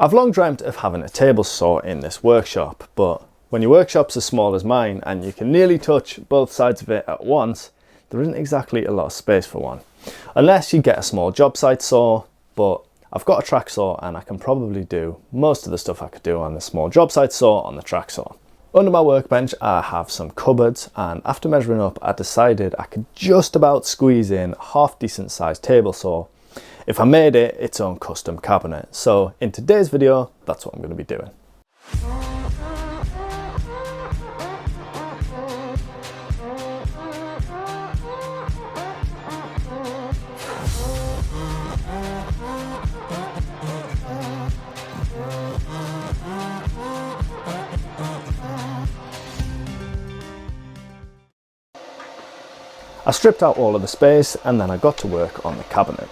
I've long dreamt of having a table saw in this workshop, but when your workshop's as small as mine and you can nearly touch both sides of it at once, there isn't exactly a lot of space for one. Unless you get a small job site saw, but I've got a track saw and I can probably do most of the stuff I could do on the small job site saw on the track saw. Under my workbench I have some cupboards, and after measuring up I decided I could just about squeeze in a half decent sized table saw if I made it its own custom cabinet. So in today's video, that's what I'm going to be doing. I stripped out all of the space and then I got to work on the cabinet.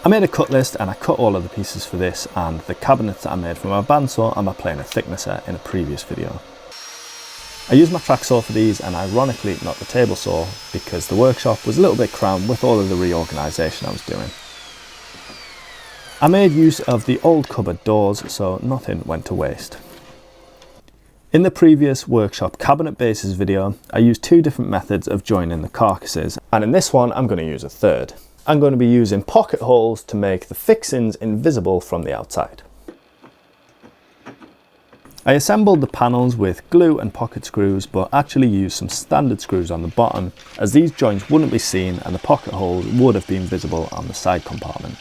I made a cut list and I cut all of the pieces for this and the cabinets that I made for my bandsaw and my planer thicknesser in a previous video. I used my track saw for these, and ironically not the table saw, because the workshop was a little bit crammed with all of the reorganisation I was doing. I made use of the old cupboard doors so nothing went to waste. In the previous workshop cabinet bases video, I used two different methods of joining the carcasses, and in this one I'm going to use a third. I'm going to be using pocket holes to make the fixings invisible from the outside. I assembled the panels with glue and pocket screws, but actually used some standard screws on the bottom, as these joints wouldn't be seen and the pocket holes would have been visible on the side compartment.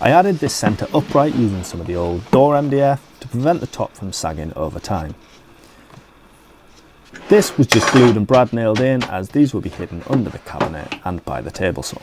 I added this centre upright using some of the old door MDF to prevent the top from sagging over time. This was just glued and brad nailed in, as these will be hidden under the cabinet and by the table saw.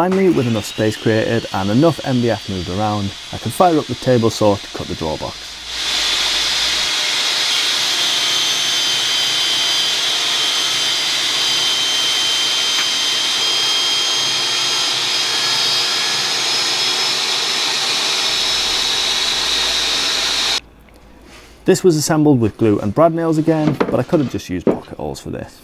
Finally, with enough space created and enough MDF moved around, I can fire up the table saw to cut the drawer box. This was assembled with glue and brad nails again, but I could have just used pocket holes for this.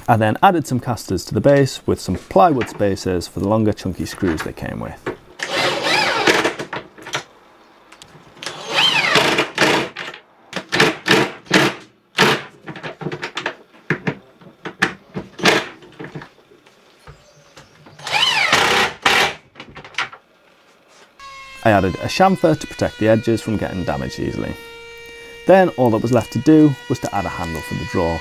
I then added some casters to the base with some plywood spacers for the longer chunky screws they came with. I added a chamfer to protect the edges from getting damaged easily. Then all that was left to do was to add a handle for the drawer.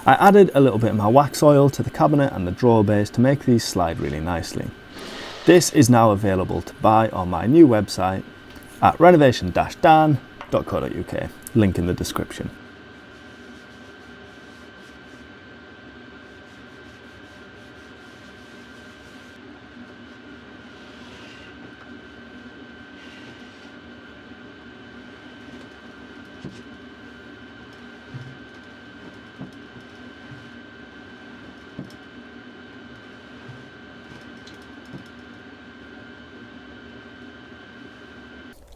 I added a little bit of my wax oil to the cabinet and the drawer base to make these slide really nicely. This is now available to buy on my new website at renovation-dan.co.uk, link in the description.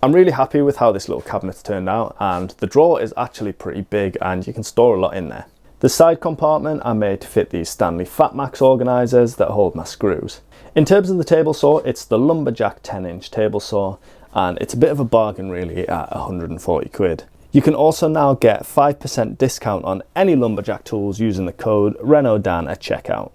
I'm really happy with how this little cabinet's turned out, and the drawer is actually pretty big and you can store a lot in there. The side compartment I made to fit these Stanley Fatmax organisers that hold my screws. In terms of the table saw, it's the Lumberjack 10-inch table saw, and it's a bit of a bargain really at 140 quid. You can also now get 5% discount on any Lumberjack tools using the code RENODAN at checkout.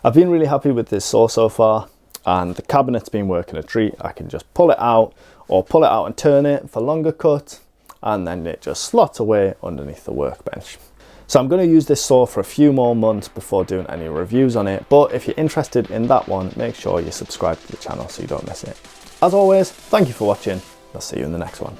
I've been really happy with this saw so far, and the cabinet's been working a treat. I can just pull it out or pull it out and turn it for longer cut, and then it just slots away underneath the workbench. So I'm going to use this saw for a few more months before doing any reviews on it, but if you're interested in that one, make sure you subscribe to the channel so you don't miss it. As always, thank you for watching. I'll see you in the next one.